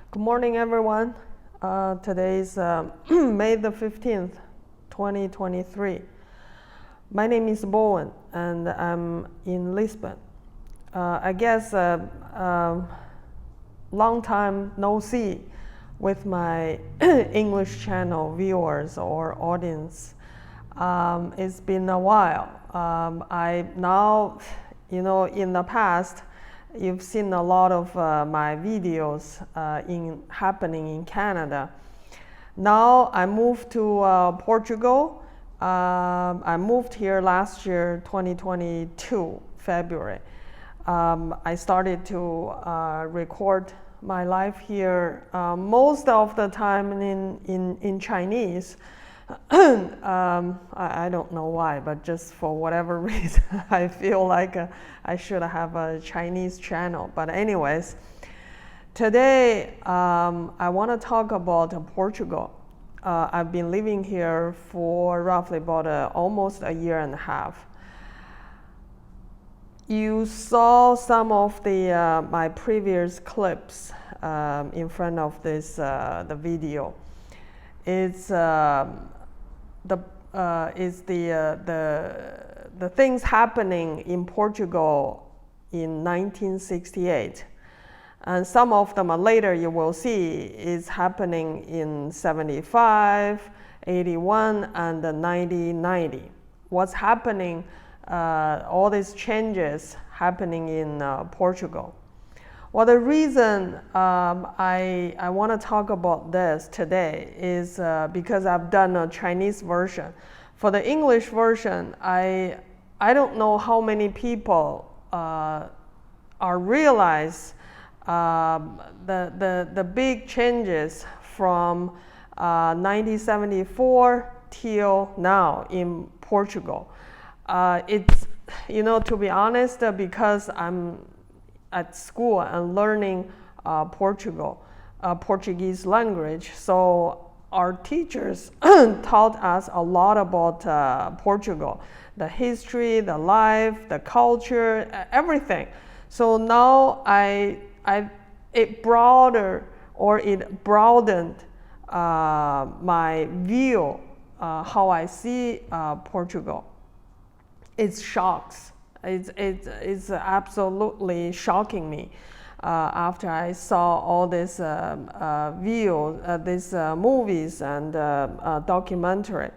Good morning, everyone. Today's May the 15th, 2023. My name is Bowen, and I'm in Lisbon. I guess long time no see with my English channel viewers or audience. It's been a while. I now, in the past, you've seen a lot of my videos happening in Canada. Now I moved to Portugal. I moved here last year, 2022, February. I started to record my life here most of the time in Chinese. I don't know why, but just for whatever reason, I feel like I should have a Chinese channel. But anyways, today I want to talk about Portugal. I've been living here for roughly about almost a year and a half. You saw some of my previous clips in front of the video. It's the things happening in Portugal in 1968, and some of them later you will see is happening in 75, 81, and 1990. What's happening? All these changes happening in Portugal. Well, the reason I want to talk about this today is because I've done a Chinese version. For the English version, I don't know how many people realize the big changes from 1974 till now in Portugal. It's, to be honest, because I'm at school and learning Portuguese language. So our teachers taught us a lot about Portugal, the history, the life, the culture, everything. So now it broadened my view, how I see Portugal. It shocks. It's absolutely shocking me after I saw all these these movies and documentary.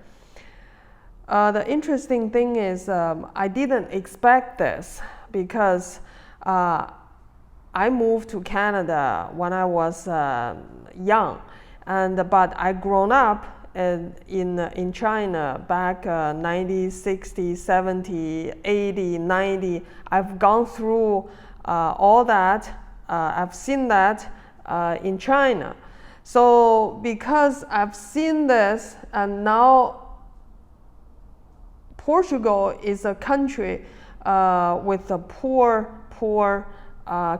The interesting thing is I didn't expect this because I moved to Canada when I was young, but I grown up in China back 90, 60, 70, 80, 90. I've gone through all that. I've seen that in China. So because I've seen this, and now Portugal is a country with a poor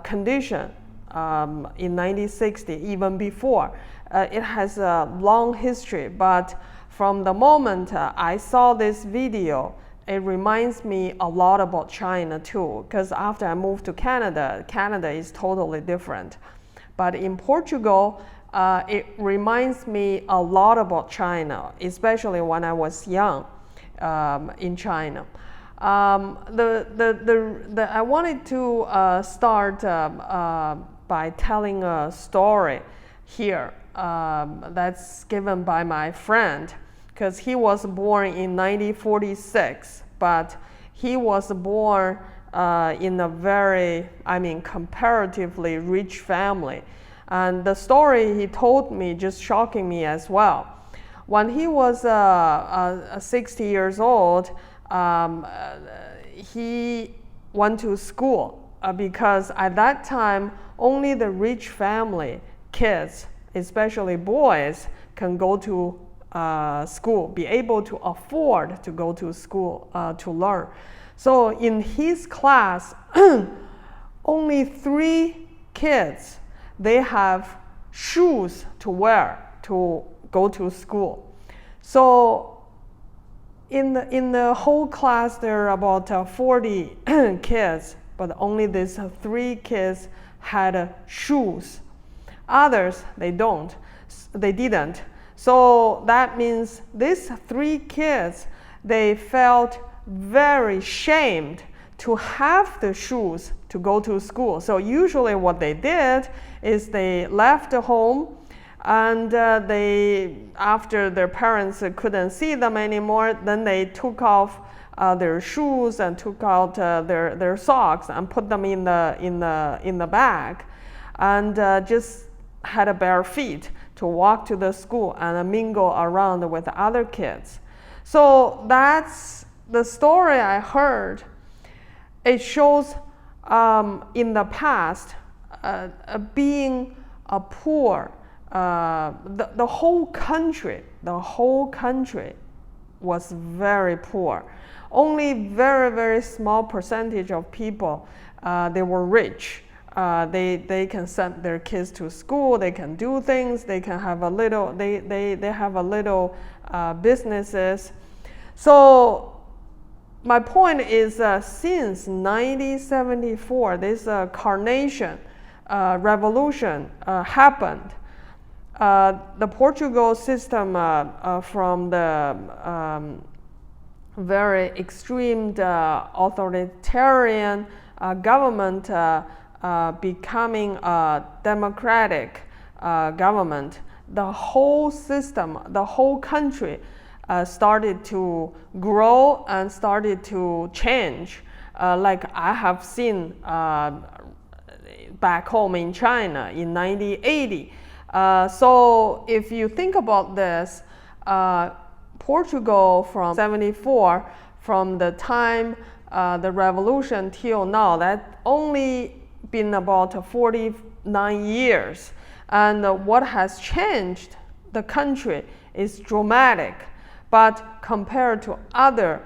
condition in 1960, even before. It has a long history, but from the moment I saw this video, it reminds me a lot about China too, because after I moved to Canada, Canada is totally different. But in Portugal, it reminds me a lot about China, especially when I was young in China. I wanted to start by telling a story here that's given by my friend, because he was born in 1946, but he was born in a very, comparatively rich family. And the story he told me just shocking me as well. When he was 60 years old, he went to school because at that time only the rich family kids, especially boys, can go to school, be able to afford to go to school to learn. So in his class, only 3 kids, they have shoes to wear to go to school. So in the whole class, there are about 40 kids, but only these 3 kids had shoes. Others, they didn't. So that means these 3 kids, they felt very shamed to have the shoes to go to school. So usually what they did is they left the home, and after their parents couldn't see them anymore, then they took off their shoes and took out their socks and put them in the bag, and just had a bare feet to walk to the school and mingle around with other kids. So that's the story I heard. It shows in the past being a poor, the whole country was very poor. Only very, very small percentage of people, they were rich. They can send their kids to school, they can do things, they can have a little, they have a little businesses. So my point is since 1974, this carnation revolution happened. The Portugal system from the very extreme authoritarian government becoming a democratic government, the whole system, the whole country started to grow and started to change. Like I have seen back home in China in 1980. So if you think about this, Portugal from 74, from the time the revolution till now, that only been about 49 years. And what has changed the country is dramatic. But compared to other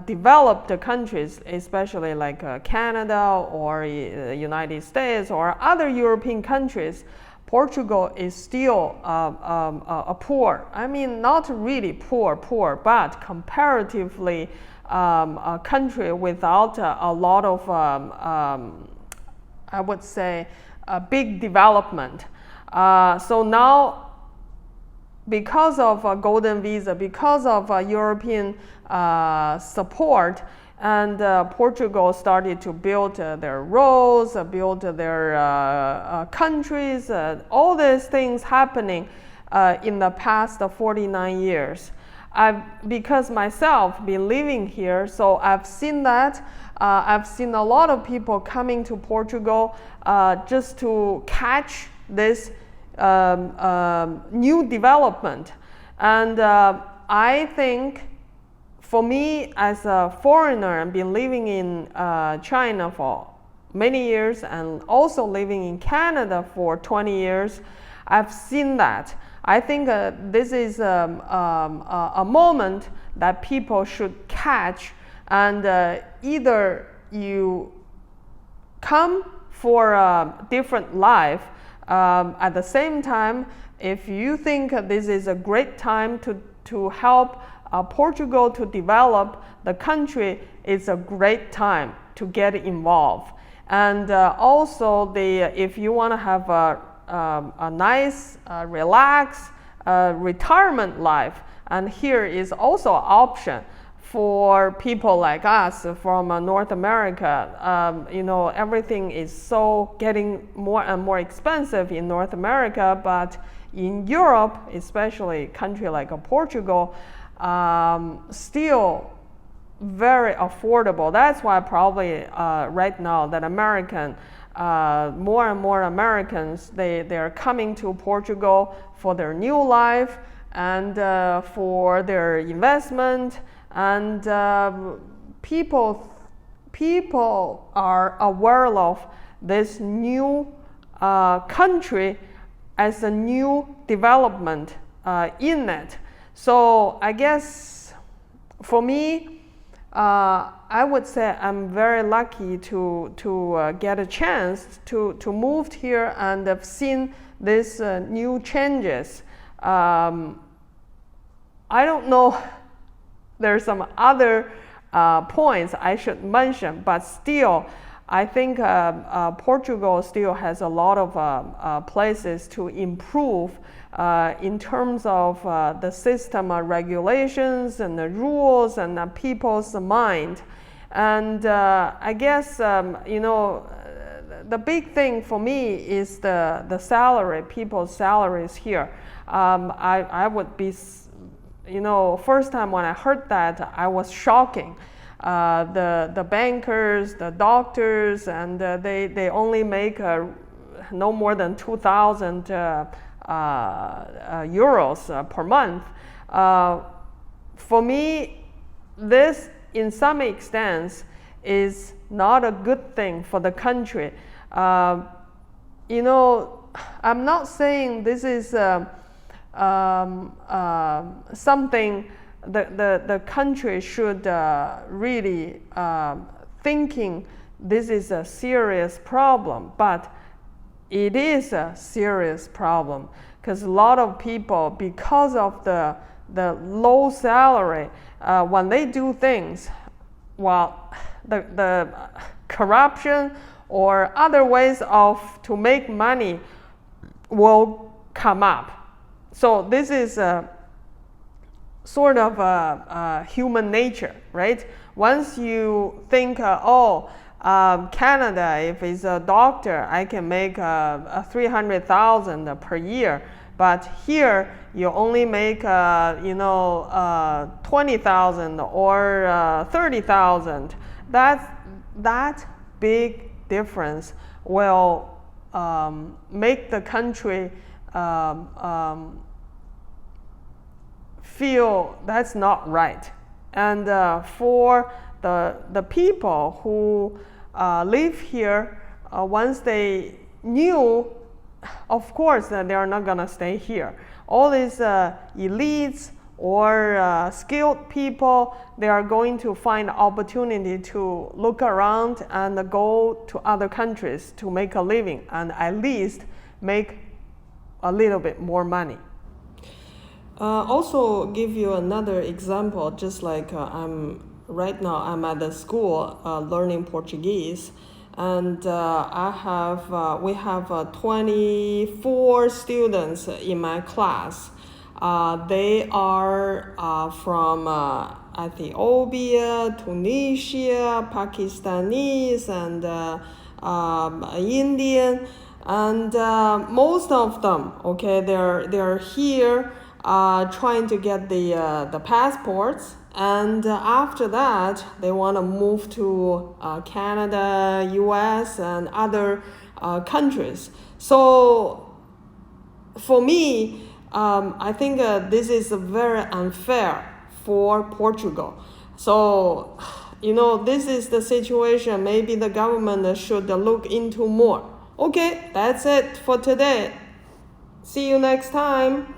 developed countries, especially like Canada or United States or other European countries, Portugal is still a poor, I mean, not really poor, but comparatively a country without a lot of, I would say, a big development. So now, because of a golden visa, because of European support, and Portugal started to build their roads, build their countries, all these things happening in the past 49 years. Because myself been living here, so I've seen that. I've seen a lot of people coming to Portugal just to catch this new development. And I think for me as a foreigner, I've been living in China for many years and also living in Canada for 20 years, I've seen that. I think this is a moment that people should catch, and either you come for a different life. At the same time, if you think this is a great time to help Portugal to develop the country, it's a great time to get involved. And also, if you want to have a nice, relaxed retirement life, and here is also an option for people like us from North America. You know, everything is so getting more and more expensive in North America, but in Europe, especially a country like Portugal, still very affordable. That's why probably right now that more and more Americans, they're coming to Portugal for their new life and for their investment. And people are aware of this new country as a new development in it. So I guess for me, I would say I'm very lucky to get a chance to move here and have seen these new changes. I don't know. There's some other points I should mention, but still, I think Portugal still has a lot of places to improve in terms of the system regulations and the rules and people's mind. And I guess, the big thing for me is the salary, people's salaries here. I would be, first time when I heard that, I was shocking. The bankers, the doctors, and they only make no more than 2,000 euros per month. For me, this, in some extent, is not a good thing for the country. I'm not saying this is something the country should really thinking this is a serious problem, but it is a serious problem because a lot of people, because of the low salary, when they do things, well, the corruption or other ways to make money will come up. So this is sort of human nature, right? Once you think, Canada, if it's a doctor, I can make 300,000 per year, but here you only make 20,000 or 30,000. That big difference will make the country feel that's not right. And for the people who live here, once they knew, of course, that they are not going to stay here. All these elites or skilled people, they are going to find opportunity to look around and go to other countries to make a living and at least make a little bit more money. Also give you another example, just like right now I'm at the school learning Portuguese, and we have 24 students in my class. They are from Ethiopia, Tunisia, Pakistanis, and Indian, and most of them, okay, they're here trying to get the passports, and after that they want to move to Canada, US, and other countries. So for me, I think this is very unfair for Portugal. So, this is the situation. Maybe the government should look into more. Okay, that's it for today. See you next time.